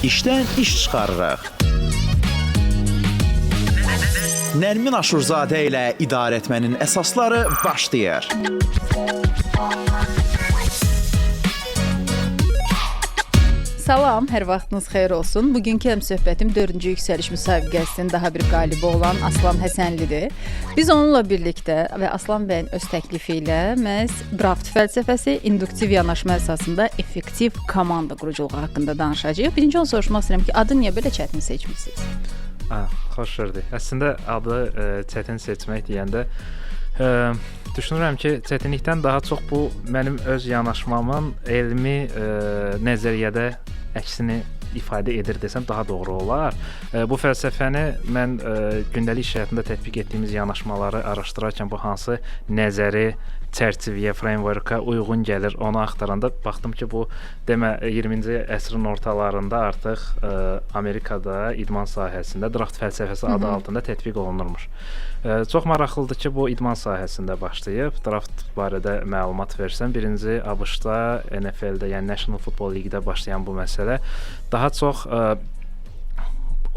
İşdən iş çıxarırıq. Nərmin Aşurzadə ilə idarəetmənin əsasları başlayır. Salam, hər vaxtınız xeyir olsun. Bugünkü söhbətim 4-cü yüksəliş müsabiqəsinin daha bir qalibi olan Aslan Həsənlidir. Biz onunla birlikdə və Aslan bəyin öz təklifi ilə məhz draft fəlsəfəsi, induktiv yanaşma əsasında effektiv komanda quruculuğu haqqında danışacağıq. Birinci onu soruşmaq istəyirəm ki, adı niyə belə çətin seçmisiniz? Xoş gördük. Əslində adı çətin seçmək deyəndə düşünürəm ki, çətinlikdən daha çox bu mənim öz yanaşmamın elmi nəzəriyyədə əksini ifadə edir desəm daha doğru olar. Bu fəlsəfəni mən gündəlik iş həyatında tətbiq etdiyimiz yanaşmaları araşdırarkən bu hansı nəzəri çərçivəyə, frameworka uyğun gəlir, onu axtaranda baxdım ki, bu demə 20-ci əsrin ortalarında artıq Amerikada idman sahəsində draft fəlsəfəsi adı altında tətbiq olunurmuş. Çox maraqlıdır ki, bu idman sahəsində başlayıb. Draft barədə məlumat versəm, birinci ABŞ-da, NFL-də, yəni National Football League-də başlayan bu məsələ daha çox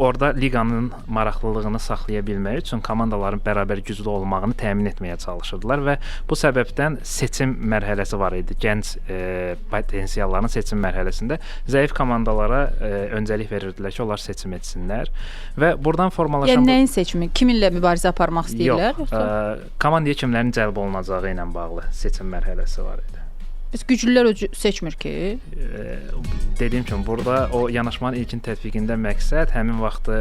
orada liqanın maraqlılığını saxlaya bilmək üçün komandaların bərabər güclü olmağını təmin etməyə çalışırdılar və bu səbəbdən seçim mərhələsi var idi. Gənc potensialların seçim mərhələsində zəif komandalara öncəlik verirdilər ki, onlar seçim etsinlər və buradan formalaşan... Yəni nəyin seçimi? Kiminlə mübarizə aparmaq istəyirlər? Yox, komandaya kimlərin cəlb olunacağı ilə bağlı seçim mərhələsi var idi. Biz güclülər seçmir ki? Dediyim kimi, burada o yanaşmanın ilkin tətbiqində məqsəd həmin vaxtı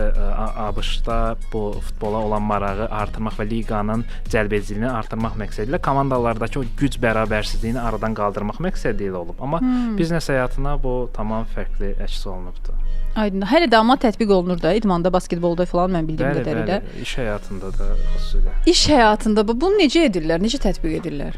ABŞ-da bu futbola olan marağı artırmaq və liqanın cəlbediciliyini artırmaq məqsədi ilə komandalardakı o güc bərabərsizliyini aradan qaldırmaq məqsədi ilə olub. Amma biznes həyatına bu tamam fərqli əks olunubdur. Aydın. Hələ də amma tətbiq olunur da, idmanda, basketbolda falan mən bildiyim qədərilə. Bəli, iş həyatında da xüsusilə. İş həyatında bunu necə edirlər? Necə tətbiq edirlər?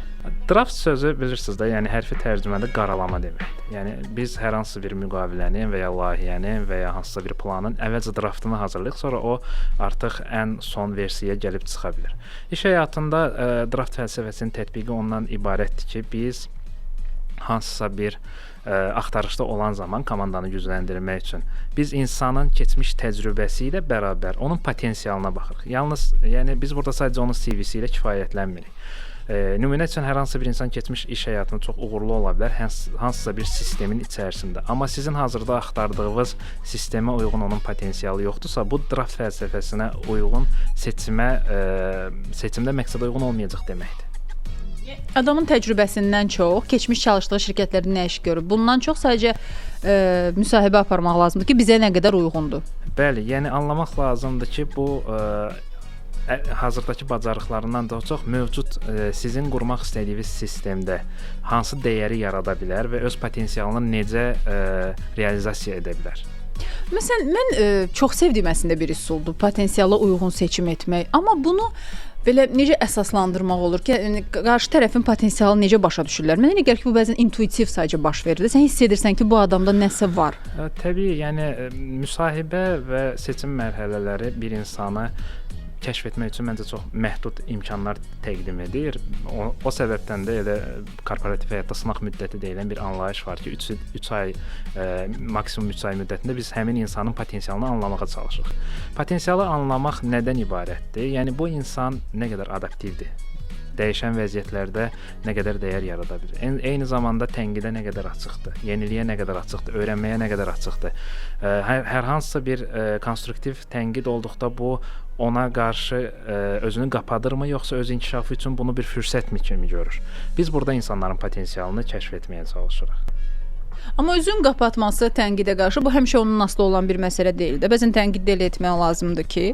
Draft sözü bilirsiniz də, yəni hərfi tərcümədə qaralama deməkdir. Yəni biz hər hansı bir müqavilənin və ya layihənin və ya hansısa bir planın əvvəlcə draftını hazırlayırıq, sonra o artıq ən son versiyaya gəlib çıxa bilər. İş həyatında draft fəlsəfəsinin tətbiqi ondan ibarətdir ki, biz hansısa bir axtarışda olan zaman komandanı gücləndirmək üçün biz insanın keçmiş təcrübəsi ilə bərabər onun potensialına baxırıq. Yalnız, yəni biz burada sadəcə onun CV-si ilə kifayətlənmirik. Nümunə üçün hər hansı bir insan keçmiş iş həyatında çox uğurlu ola bilər, hansısa bir sistemin içərisində. Amma sizin hazırda axtardığınız sistemə uyğun onun potensialı yoxdursa, bu draft fəlsəfəsinə uyğun seçimdə məqsədə uyğun olmayacaq deməkdir. Adamın təcrübəsindən çox, keçmiş çalışdığı şirkətlərdə nə iş görüb, bundan çox sadəcə müsahibə aparmaq lazımdır ki, bizə nə qədər uyğundur. Bəli, yəni anlamaq lazımdır ki, bu hazırdakı bacarıqlarından daha çox mövcud sizin qurmaq istədiyiniz sistemdə hansı dəyəri yarada bilər və öz potensialını necə realizasiya edə bilər. Məsələn, mən çox sevdiyim əslində bir üsuldur, potensiala uyğun seçim etmək. Amma bunu belə necə əsaslandırmaq olur ki, qarşı tərəfin potensialını necə başa düşürlər? Mənə elə gəlir ki, bu bəzən intuitiv sadəcə baş verir. Sən hiss edirsən ki, bu adamda nəsə var. Təbii, yəni müsahibə və seçim mərhələləri bir insanı kəşf etmək üçün məncə çox məhdud imkanlar təqdim edir. O səbəbdən də elə korporativ həyatda sınaq müddəti deyilən bir anlayış var ki, 3 ay, maksimum 3 ay müddətində biz həmin insanın potensialını anlamağa çalışırıq. Potensialı anlamaq nədən ibarətdir? Yəni bu insan nə qədər adaptivdir? Dəyişən vəziyyətlərdə nə qədər dəyər yarada bilir. Eyni zamanda tənqidə nə qədər açıqdır, yeniliyə nə qədər açıqdır, öyrənməyə nə qədər açıqdır. Hər hansısa bir konstruktiv tənqid olduqda bu ona qarşı özünü qapadırmı, yoxsa öz inkişafı üçün bunu bir fürsətmi kimi görür? Biz burada insanların potensialını kəşf etməyə çalışırıq. Amma özün qapatması tənqidə qarşı bu həmişə onun asılı olan bir məsələ deyil də. Bəzən tənqid elə etmək lazımdır ki,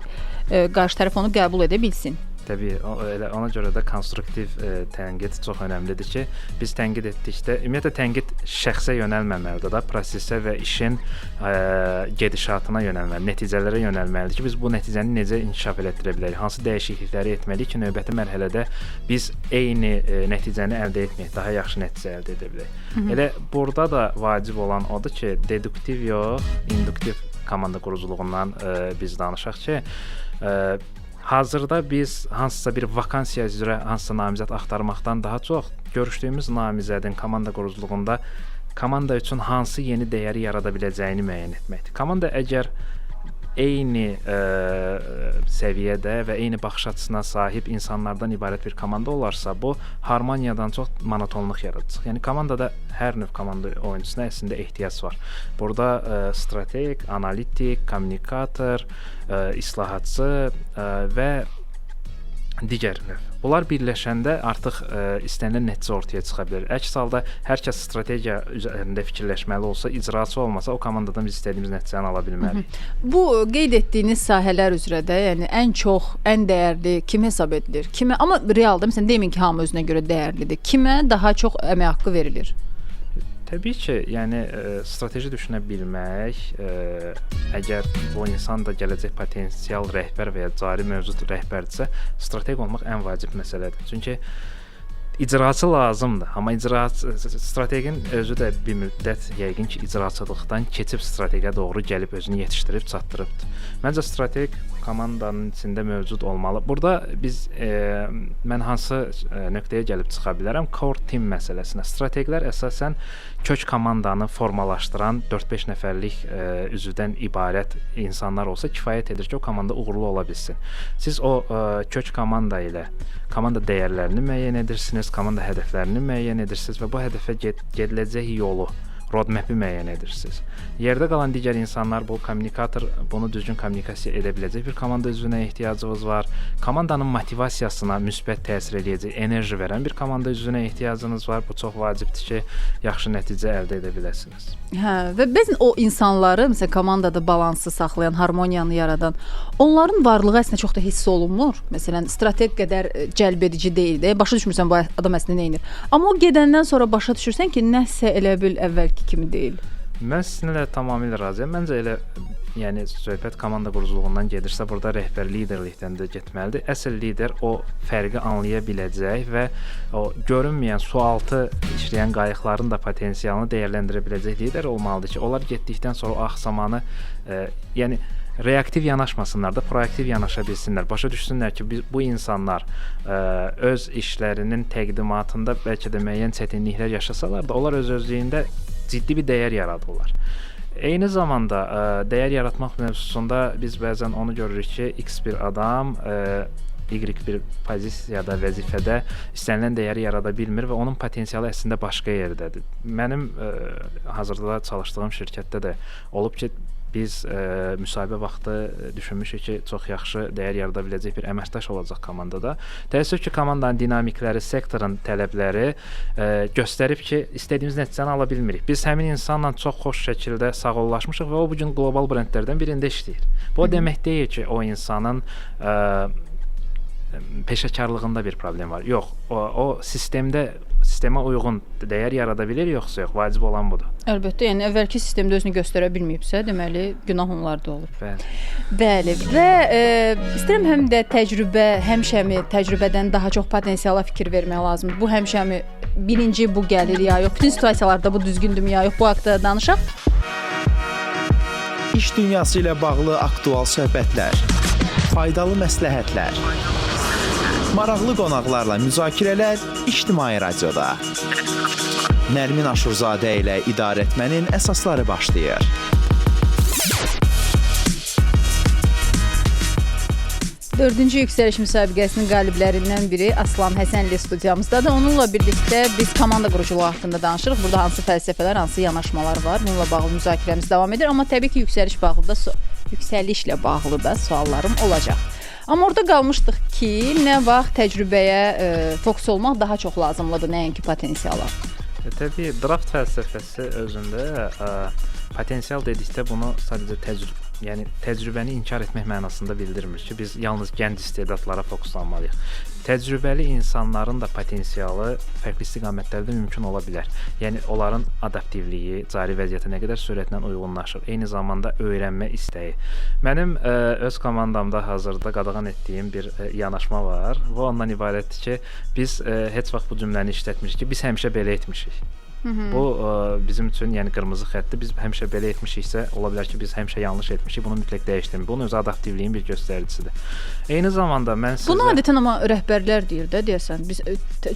qarşı tərəf onu qəbul edə bilsin. Təbii, ona görə də konstruktiv tənqid çox önəmlidir ki, biz tənqid etdikdə, ümumiyyətlə tənqid şəxsə yönəlməməlidir da, prosesə və işin gedişatına yönəlməlidir, nəticələrə yönəlməlidir ki, biz bu nəticəni necə inkişaf elətdirə bilərik, hansı dəyişiklikləri etməliyik ki, növbəti mərhələdə biz eyni nəticəni əldə etməyək, daha yaxşı nəticə əldə edə bilək. Elə burada da vacib olan odur ki, deduktiv yox, induktiv komanda quruculuğundan biz danışaq ki, hazırda biz hansısa bir vakansiya üzrə hansısa namizəd axtarmaqdan daha çox görüşdüyümüz namizədin komanda quruculuğunda komanda üçün hansı yeni dəyəri yarada biləcəyini müəyyən etməkdir. Komanda əgər eyni səviyyədə və eyni baxış açısına sahib insanlardan ibarət bir komanda olarsa, bu harmoniyadan çox monotonluq yaradacaq. Yəni komandada hər növ komanda oyunçusuna əslində ehtiyac var. Burada strateq, analitik, kommunikator, islahatçı və digər növ. Bunlar birləşəndə artıq istənilən nəticə ortaya çıxa bilər. Əks halda hər kəs strategiya üzərində fikirləşməli olsa, icraçı olmasa, o komandadan biz istədiyimiz nəticəni ala bilmərik. Bu qeyd etdiyiniz sahələr üzrə də, yəni ən çox, ən dəyərli kim hesab edilir? Kimə, amma realda məsələn deyin ki, hamı özünə görə dəyərlidir. Kimə daha çox əmək haqqı verilir? Təbii ki, yəni strateji düşünə bilmək, əgər bu insan da gələcək potensial rəhbər və ya cari mövcud rəhbərdirsə, strateq olmaq ən vacib məsələdir. Çünki icraçı lazımdır, amma strateqin özü də bir müddət yəqin ki, icraçılıqdan keçib strateqə doğru gəlib özünü yetişdirib çatdırıbdır. Məncə strateq komandanın içində mövcud olmalı. Burada mən hansı nöqtəyə gəlib çıxa bilərəm? Core team məsələsinə. Strateqlər əsasən kök komandanı formalaşdıran 4-5 nəfərlik üzvdən ibarət insanlar olsa kifayət edir ki, o komanda uğurlu ola bilsin. Siz o kök komanda ilə komanda dəyərlərini müəyyən edirsiniz, komanda hədəflərini müəyyən edirsiniz və bu hədəfə gediləcək yolu, roadmap-i müəyyən edirsiniz. Yerdə qalan digər insanlar, bu kommunikator, bunu düzgün kommunikasiya edə biləcək bir komanda üzvünə ehtiyacınız var. Komandanın motivasiyasına müsbət təsir edəcək, enerji verən bir komanda üzvünə ehtiyacınız var. Bu çox vacibdir ki, yaxşı nəticə əldə edə biləsiniz. Hə, və bəzən o insanları, məsələn, komandada balansı saxlayan, harmoniyanı yaradan, onların varlığı əslində çox da hiss olunmur. Məsələn, strateq qədər cəlbedici deyil də. Başa düşmürsən bu adam əslində nə edir. Amma o gedəndən sonra başa düşürsən ki, nəsə elə bil əvvəlki kimi deyil. Mən sizinlə tamamilə razıyam. Məncə elə yəni söhbət komanda quruculuğundan gedirsə, burada rəhbər liderlikdən də getməlidir. Əsl lider o fərqi anlaya biləcək və o görünməyən sualtı işləyən qayıqların da potensialını dəyərləndirə biləcək lider olmalıdır ki, onlar getdikdən sonra o axsamanı yəni reaktiv yanaşmasınlar da, proaktiv yanaşa bilsinlər. Başa düşsünlər ki, bu insanlar öz işlərinin təqdimatında bəlkə də müəyyən çətinliklər yaşasalar da, onlar öz-özlüyündə ciddi bir dəyər yaradırlar. Eyni zamanda dəyər yaratmaq mövzusunda biz bəzən onu görürük ki, X bir adam Y bir pozisiyada, vəzifədə istənilən dəyəri yarada bilmir və onun potensialı əslində başqa yerdədir. Mənim hazırda çalışdığım şirkətdə də olub ki, biz müsahibə vaxtı düşünmüşük ki, çox yaxşı dəyər yarada biləcək bir əməkdaş olacaq komandada. Təəssüf ki, komandanın dinamikləri, sektorun tələbləri göstərib ki, istədiyimiz nəticəni ala bilmirik. Biz həmin insanla çox xoş şəkildə sağollaşmışıq və o bugün qlobal brendlərdən birində işləyir. Bu o demək deyil ki, o insanın peşəkarlığında bir problem var. Yox, o sistemə uyğun dəyər yarada bilir, yoxsa yox, vacib olan budur. Əlbəttə, yəni əvvəlki sistemdə özünü göstərə bilməyibsə, deməli günah onlarda olub. Bəli. Bəli. Və istəyirəm həm də həmişəmi təcrübədən daha çox potensiala fikir vermək lazımdır. Bu həmişəmi birinci bu gəlir ya yox, bütün situasiyalarda bu düzgündür ya yox, bu haqqda danışaq. İş dünyası ilə bağlı aktual söhbətlər, faydalı məsləhətlər, maraqlı qonaqlarla müzakirələr İctimai Radioda. Nərmin Aşurzadə ilə idarəetmənin əsasları başlayır. Dördüncü yüksəliş müsabiqəsinin qaliblərindən biri Aslan Həsənli studiyamızdadır. Onunla birlikdə biz komanda quruculuğu haqqında danışırıq. Burada hansı fəlsəfələr, hansı yanaşmalar var. Bununla bağlı müzakirəmiz davam edir. Amma təbii ki, yüksəlişlə bağlı da suallarım olacaq. Amma orada qalmışdıq ki, nə vaxt təcrübəyə fokus olmaq daha çox lazımlıdır, nəinki potensiala. Təbii, draft fəlsəfəsi özündə potensial dedikdə bunu sadəcə təcrübəni inkar etmək mənasında bildirmir ki, biz yalnız gənc istedadlara fokuslanmalıyıq. Təcrübəli insanların da potensialı fərqli istiqamətlərdə mümkün ola bilər. Yəni, onların adaptivliyi, cari vəziyyətə nə qədər sürətlə uyğunlaşır, eyni zamanda öyrənmə istəyi. Mənim öz komandamda hazırda qadağan etdiyim bir yanaşma var. Bu ondan ibarətdir ki, biz heç vaxt bu cümləni işlətmirik ki, biz həmişə belə etmişik. Bu bizim üçün yəni qırmızı xəttdir. Biz həmişə belə etmişiksə, ola bilər ki, biz həmişə yanlış etmişik. Bunu mütləq dəyişdirmək. Bunun öz adaptivliyin bir göstəricisidir. Eyni zamanda mən sizə Bunu adətən amma rəhbərlər deyir də deyəsən. Biz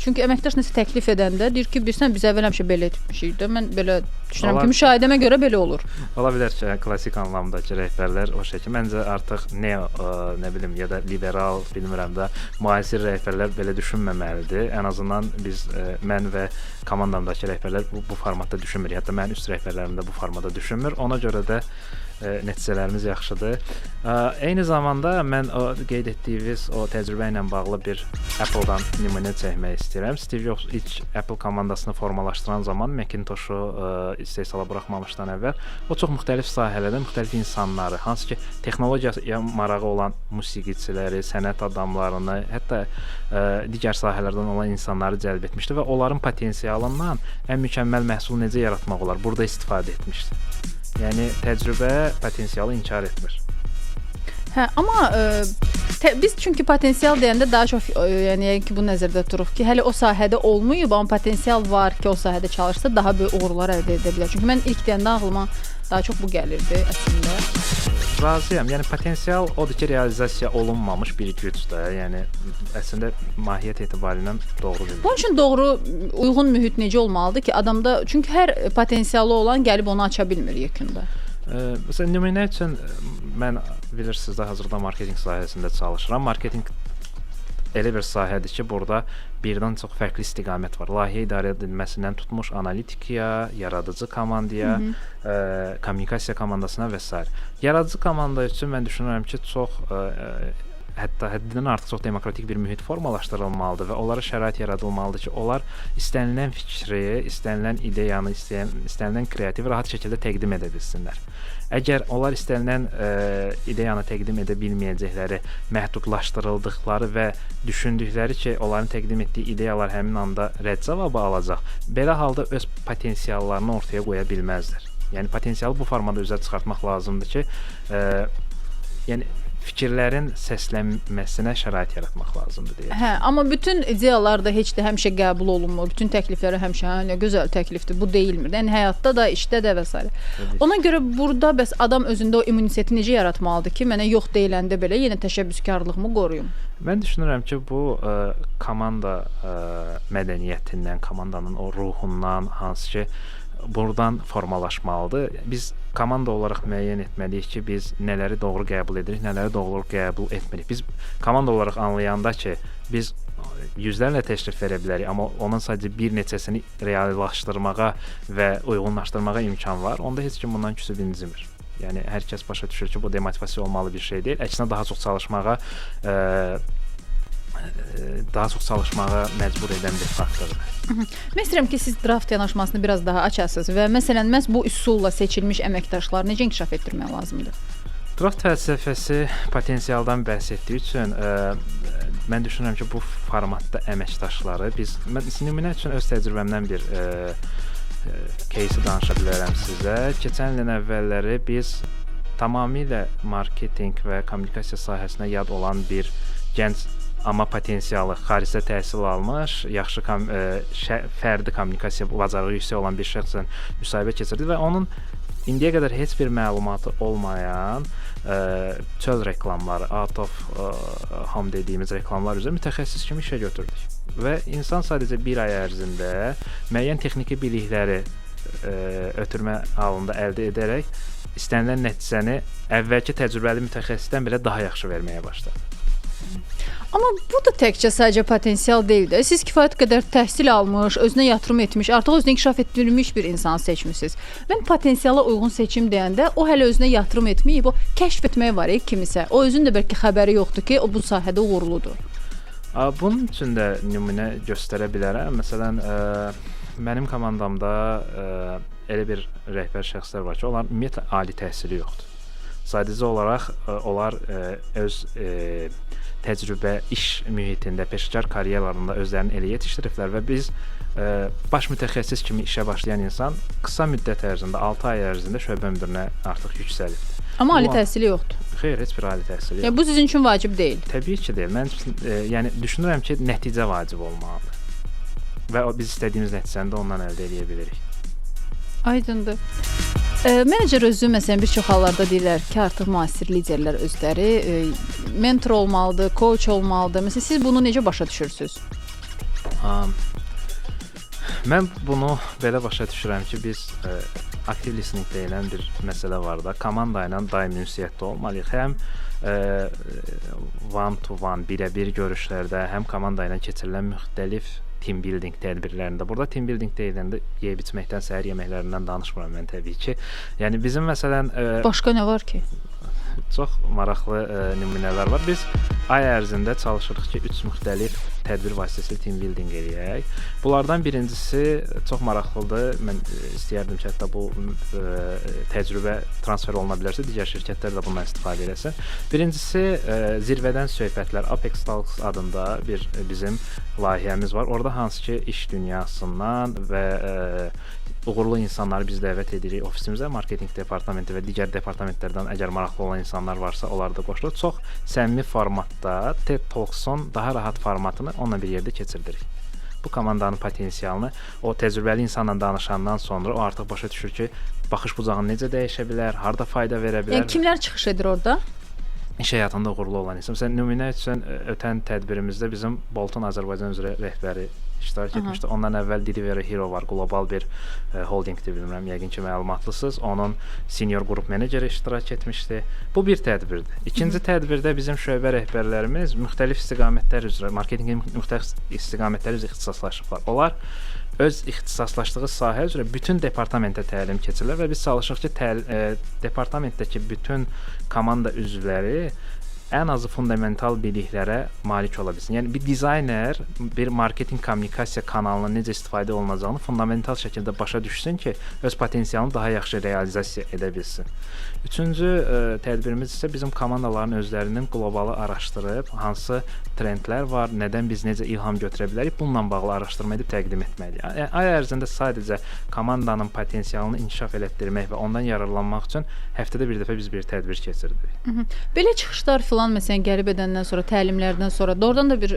çünki əməkdaş nəsə təklif edəndə deyir ki, bilirsən biz əvvəl həmişə belə etmişik də. Mən belə düşünürəm ki, müşahidəmə görə belə olur. Ola bilər ki, klassik anlamdakı rəhbərlər o şəkildə. Məncə artıq nə bilim ya da liberal, bilmirəm də, müasir rəhbərlər belə düşünməməlidir. Ən azından biz mən və komandamdakı rəhbərlər bu formatda düşünmür. Hətta mənim üst rəhbərlərim də bu formada düşünmür. Ona görə də nəticələrimiz yaxşıdır. Eyni zamanda mən o qeyd etdiyiniz o təcrübə ilə bağlı bir Apple-dan nümunə çəkmək istəyirəm. Steve Jobs ilk Apple komandasını formalaşdıran zaman Macintosh-u istehsala buraxmamışdan əvvəl o çox müxtəlif sahələrdən müxtəlif insanları, hansı ki, texnologiyaya marağı olan musiqiçiləri, sənət adamlarını, hətta digər sahələrdən olan insanları cəlb etmişdi və onların potensialından ən mükəmməl məhsul necə yaratmaq olar, burada istifadə etmişdi. Yəni təcrübə potensialı inkar etmir. Hə, amma biz çünki potensial deyəndə daha çox yəni ki, bu nəzərdə tuturuq ki, hələ o sahədə olmayıb, amma potensial var ki, o sahədə çalışsa daha böyük uğurlar əldə edə bilər. Çünki mən ilk deyəndə ağlıma daha çox bu gəlirdi əslində. Razıyam. Yəni potensial odur ki, realizasiya olunmamış bir gücdür. Yəni əslində mahiyyət etibarilə doğru deyil. Bunun üçün doğru uyğun mühit necə olmalıdır ki, adamda çünki hər potensialı olan gəlib onu aça bilmir yekunda. Məsələn, nümunə üçün mən bilirsiniz də hazırda marketinq sahəsində çalışıram. Marketinq elə bir sahədir ki, burada birdən çox fərqli istiqamət var. Layihə idarə edilməsindən tutmuş analitikaya, yaradıcı komandaya, kommunikasiya komandasına və s. Yaradıcı komanda üçün mən düşünürəm ki, çox hətta həddindən artıq çox demokratik bir mühit formalaşdırılmalıdır və onlara şərait yaradılmalıdır ki, onlar istənilən fikri, istənilən ideyanı, istənilən kreativi rahat şəkildə təqdim edə bilsinlər. Əgər onlar istənilən ideyanı təqdim edə bilməyəcəkləri, məhdudlaşdırıldıqları və düşündükləri ki, onların təqdim etdiyi ideyalar həmin anda rədd cavabı alacaq, belə halda öz potensiallarını ortaya qoya bilməzlər. Yəni potensialı bu formada üzə çıxartmaq lazımdır ki, yəni fikirlərin səslənməsinə şərait yaratmaq lazımdır deyə. Hə, amma bütün ideyalar da heç də həmişə qəbul olunmur. Bütün təkliflər həmişə nə gözəl təklifdir, bu deyilmir. Yəni həyatda da, işdə də və s. Ona görə burada bəs adam özündə o immuniteti necə yaratmalıdır ki, mənə yox deyiləndə belə yenə təşəbbüskarlığımı qoruyum? Mən düşünürəm ki, bu komanda mədəniyyətindən, komandanın o ruhundan, hansı ki, buradan formalaşmalıdır. Biz komanda olaraq müəyyən etməliyik ki, biz nələri doğru qəbul edirik, nələri doğru qəbul etmirik. Biz komanda olaraq anlayanda ki, biz yüzlərlə təklif verə bilərik, amma onun sadəcə bir neçəsini reallaşdırmağa və uyğunlaşdırmağa imkan var. Onda heç kim bundan küsüb incimir. Yəni hər kəs başa düşür ki, bu demotivasiya olmalı bir şey deyil. Əksinə daha çox çalışmağa məcbur edən bir faktordur. Mən istəyirəm ki, siz draft yanaşmasını biraz daha açasınız və məsələn, məhz bu üsulla seçilmiş əməkdaşlar necə inkişaf etdirmək lazımdır? Draft fəlsəfəsi potensialdan bəhs etdiyi üçün mən düşünürəm ki, bu formatda əməkdaşları mən nümunə üçün öz təcrübəmdən bir кейsi danışa bilərəm sizə. Keçən ilin əvvəlləri biz tamamilə marketinq və kommunikasiya sahəsinə yad olan bir gənc amma potensialı, xaricdə təhsil almış, yaxşı fərdi kommunikasiya bacarığı yüksək olan bir şəxslə müsahibə keçirdik və onun indiyə qədər heç bir məlumatı olmayan çöl reklamları, out of home dediyimiz reklamlar üzrə mütəxəssis kimi işə götürdük. Və insan sadəcə bir ay ərzində müəyyən texniki bilikləri ötürmə halında əldə edərək istənilən nəticəni əvvəlki təcrübəli mütəxəssisdən belə daha yaxşı verməyə başladı. Amma bu da təkcə sadəcə potensial deyil də. Siz kifayət qədər təhsil almış, özünə yatırım etmiş, artıq özünü inkişaf etdirilmiş bir insanı seçmisiniz. Mən potensiala uyğun seçim deyəndə o hələ özünə yatırım etməyib, o kəşf etməyə var kimisə. O özünün də bəlkə xəbəri yoxdur ki, o bu sahədə uğurludur. Bunun üçün də nümunə göstərə bilərəm. Məsələn, mənim komandamda elə bir rəhbər şəxslər var ki, onların ümumiyyətlə ali təhsili yoxdur. Sadəcə olaraq onlar öz təcrübə, iş mühitində, peşəkar karyeralarında özlərini elə yetişdiriblər və biz baş mütəxəssis kimi işə başlayan insan qısa müddət ərzində, 6 ay ərzində şöbə müdirinə artıq yüksəlib. Amma ali təhsili yoxdur. Xeyr, heç bir ali təhsili yoxdur. Yəni bu sizin üçün vacib deyil. Təbii ki deyil. Mən yəni düşünürəm ki, nəticə vacib olmalıdır. və biz istədiyimiz nəticəni də ondan əldə edə bilirik. Aydındır. Menecer özü məsələn bir çox hallarda deyirlər ki, artıq müasir liderlər özləri mentor olmalıdır, coach olmalıdır. Məsələn, siz bunu necə başa düşürsüz? Mən bunu belə başa düşürəm ki, biz aktiv listening deyilən bir məsələ var da, komanda ilə daim ünsiyyətdə olmalıyıq. Həm one-to-one, birə-bir görüşlərdə, həm komanda ilə keçirilən müxtəlif team building tədbirlərində. Burada team building deyiləndə yeyib içməkdən, səhər yeməklərindən danışmıram mən təbii ki. Yəni bizim məsələn başqa nə var ki? Çox maraqlı nümunələr var. Biz ay ərzində çalışırıq ki, 3 müxtəlif tədbir vasitəsilə team building eləyək. Bunlardan birincisi çox maraqlıdır. Mən istəyərdim ki, hətta bu təcrübə transfer oluna bilərsə, digər şirkətlər də bundan istifadə eləsin. Birincisi zirvədən söhbətlər, Apex Talks adında bir bizim layihəmiz var. Orada hansı ki, iş dünyasından və uğurlu insanları biz dəvət edirik ofisimizə, marketinq departamenti və digər departamentlərdən əgər maraqlı olan insanlar varsa, onları da qoşulur. Çox səmimi formatda TED Talks-un daha rahat formatını onunla bir yerdə keçirdirik. Bu komandanın potensialını o təcrübəli insanla danışandan sonra o artıq başa düşür ki, baxış bucağını necə dəyişə bilər, harda fayda verə bilər. Yəni kimlər çıxış edir orada? İş həyatında uğurlu olan insan. Məsələn, nümunə üçün ötən tədbirimizdə bizim Bolton Azərbaycan üzrə rəhbəri iştirak etmişdi. Ondan əvvəl Delivery Hero var, qlobal bir holdingdir, bilmirəm, yəqin ki məlumatlısınız. Onun senior qrup meneceri iştirak etmişdi. Bu bir tədbirdir. İkinci tədbirdə bizim şöbə rəhbərlərimiz müxtəlif istiqamətlər üzrə, marketinqin müxtəlif istiqamətləri üzrə ixtisaslaşıblar. Onlar öz ixtisaslaşdığı sahə üzrə bütün departamentə təlim keçirlər və biz çalışırıq ki, departamentdəki bütün komanda üzvləri ən azı fundamental biliklərə malik ola bilsin. Yəni bir dizayner bir marketinq kommunikasiya kanalının necə istifadə olunacağını fundamental şəkildə başa düşsün ki, öz potensialını daha yaxşı realizasiya edə bilsin. Üçüncü tədbirimiz isə bizim komandaların özlərinin qlobalı araşdırıb hansı trendlər var, nədən biz necə ilham götürə bilərik, bununla bağlı araşdırma edib təqdim etməliyik. Yəni, ay ərzində sadəcə komandanın potensialını inkişaf elətdirmək və ondan yararlanmaq üçün həftədə bir dəfə biz bir tədbir keçiririk. Belə çıxışlar filan məsələn gəlib edəndən sonra, təlimlərdən sonra doğrudan da bir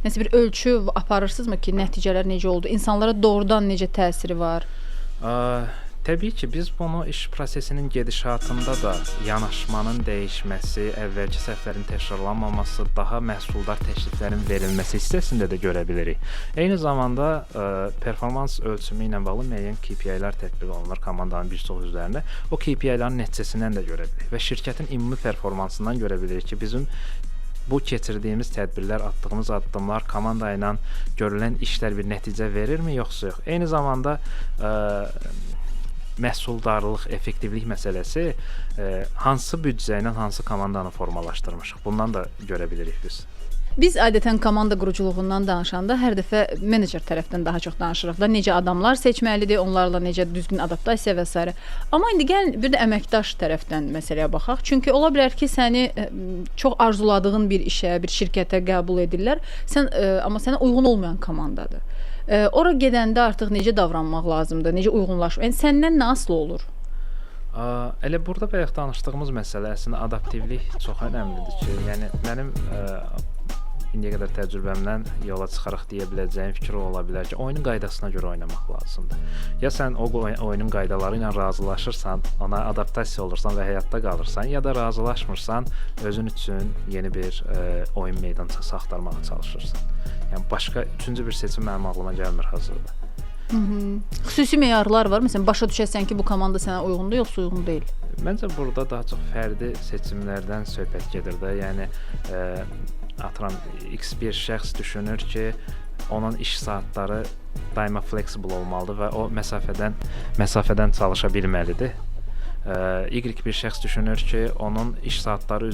nəsə bir ölçü aparırsınızmı ki, nəticələr necə oldu? İnsanlara doğrudan necə təsiri var? Təbii ki, biz bunu iş prosesinin gedişatında da yanaşmanın dəyişməsi, əvvəlki səhvlərin təkrarlanmaması, daha məhsuldar təkliflərin verilməsi hissəsində də görə bilirik. Eyni zamanda performans ölçümü ilə bağlı müəyyən KPI-lər tətbiq olunur komandanın bir çox üzvlərində. O KPI-lərin nəticəsindən də görə bilirik və şirkətin ümumi performansından görə bilirik ki, bizim bu keçirdiyimiz tədbirlər, atdığımız addımlar komanda ilə görülən işlər bir nəticə verirmi, yoxsa yox? Eyni zamanda məhsuldarlıq, effektivlik məsələsi hansı büdcə ilə hansı komandanı formalaşdırmışıq. Bundan da görə bilirik biz. Biz adətən komanda quruculuğundan danışanda hər dəfə menecer tərəfdən daha çox danışırıq da, necə adamlar seçməlidir, onlarla necə düzgün adaptasiya və s. Amma indi gəlin bir də əməkdaş tərəfdən məsələyə baxaq. Çünki ola bilər ki, səni çox arzuladığın bir işə, bir şirkətə qəbul edirlər, amma sənə uyğun olmayan komandadır. Ora gedəndə artıq necə davranmaq lazımdır, necə uyğunlaşmaq? Yəni səndən nə asılı olur? Elə burada bayaq danışdığımız məsələ əslində adaptivlik çox önəmlidir ki, yəni mənim indiyə qədər təcrübəmdən yola çıxaraq deyə biləcəyim fikir ola bilər ki, oyunun qaydasına görə oynamaq lazımdır. Ya sən o oyunun qaydaları ilə razılaşırsan, ona adaptasiya olursan və həyatda qalırsan, ya da razılaşmırsan, özün üçün yeni bir oyun meydançası axtarmağa çalışırsan. Yəni başqa üçüncü bir seçim mənim ağlıma gəlmir hazırda. Xüsusi meyarlar var. Məsələn, başa düşəsən ki, bu komanda sənə uyğundur, yoxsa uyğun deyil? Məncə burada daha çox fərdi seçimlərdən söhbət gedir də. Yəni atıram X bir şəxs düşünür ki, onun iş saatları daima flexible olmalıdır və o məsafədən çalışa bilməlidir. Y bir şəxs düşünür ki, onun iş saatları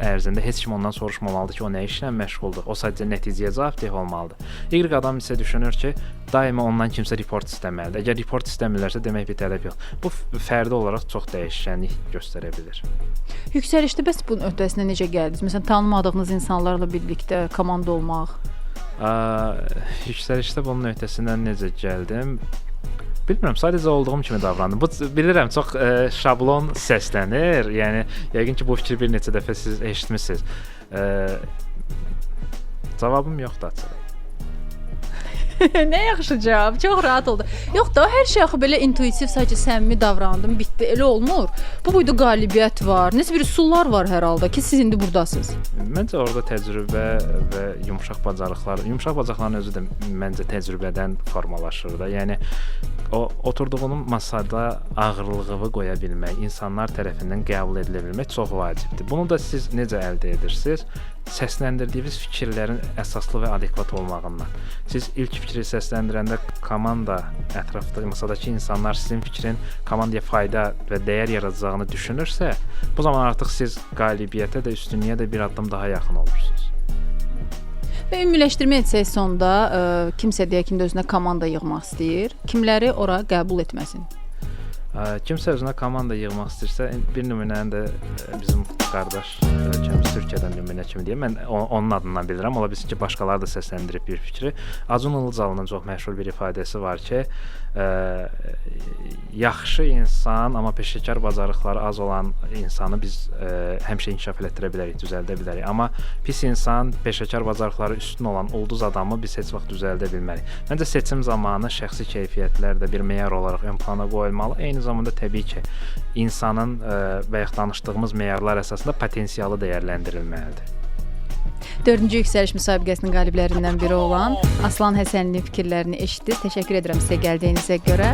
ərzində heç kim ondan soruşmamalıdır ki, o nə işlə məşğuldur. O sadəcə nəticəyə cavabdeh olmalıdır. Y adam isə düşünür ki, daima ondan kimsə report istəməlidir. Əgər report istəmirlərsə, demək bir tələb yox. Bu fərdi olaraq çox dəyişkənlik göstərə bilir. Yüksəlişdə bəs bunun öhdəsinə necə gəldiniz? Məsələn, tanımadığınız insanlarla birlikdə komanda olmaq? Yüksəlişdə bunun öhdəsindən necə gəldim? Bilmirəm, sadəcə olduğum kimi davrandım. Bu bilirəm çox şablon səslənir. Yəni yəqin ki, bu fikri bir neçə dəfə siz eşitmisiniz. Cavabım yoxdur açıq. Nə yaxşı cavab. Çox rahat oldu. Yox da hər şey axı belə intuitiv, sadəcə səmimi davrandım, bitdi. Elə olmur. Bu boyda qalibiyyət var. Nəsə bir üsullar var hər halda ki, siz indi burdasınız. Məncə orada təcrübə və yumşaq bacarıqların özü də məncə təcrübədən formalaşır da. Yəni o oturduğunun masada ağırlığını qoya bilmək, insanlar tərəfindən qəbul edilə bilmək çox vacibdir. Bunu da siz necə əldə edirsiniz? Səsləndirdiyiniz fikirlərin əsaslı və adekvat olmağından. Siz ilk fikri səsləndirəndə komanda, ətrafda masadakı insanlar sizin fikrin komandaya fayda və dəyər yaradacağını düşünürsə, bu zaman artıq siz qalibiyyətə də, üstünlüyə də bir addım daha yaxın olursunuz. Və ümumiləşdirmə etsək sonda kimsə deyək ki, özünə komanda yığmaq istəyir, kimləri ora qəbul etməsin. Kimsə özünə komanda yığmaq istəyirsə, bir nümunəni də bizim qardaş ölkəmiz Türkiyədən nümunə kimi deyim. Mən onun adından bilirəm. Ola bilsin ki, başqaları da səsləndirib bir fikri. Acun Ilıcalı'nın çox məşhur bir ifadəsi var ki, yaxşı insan, amma peşəkar bacarıqları az olan insanı biz həmişə inkişaf etdirə bilərik, düzəldə bilərik. Amma pis insan, peşəkar bacarıqları üstün olan ulduz adamı biz heç vaxt düzəldə bilmərik. Məncə seçim zamanı şəxsi keyfiyyətlər də bir meyar olaraq ön plana qoyulmalı. Eyni zamanda təbii ki, insanın və ya danışdığımız meyarlar əsasında potensialı dəyərləndirilməlidir. 4-cü yüksəliş müsabiqəsinin qaliblərindən biri olan Aslan Həsənlinin fikirlərini eşitdiniz. Təşəkkür edirəm sizə gəldiyinizə görə.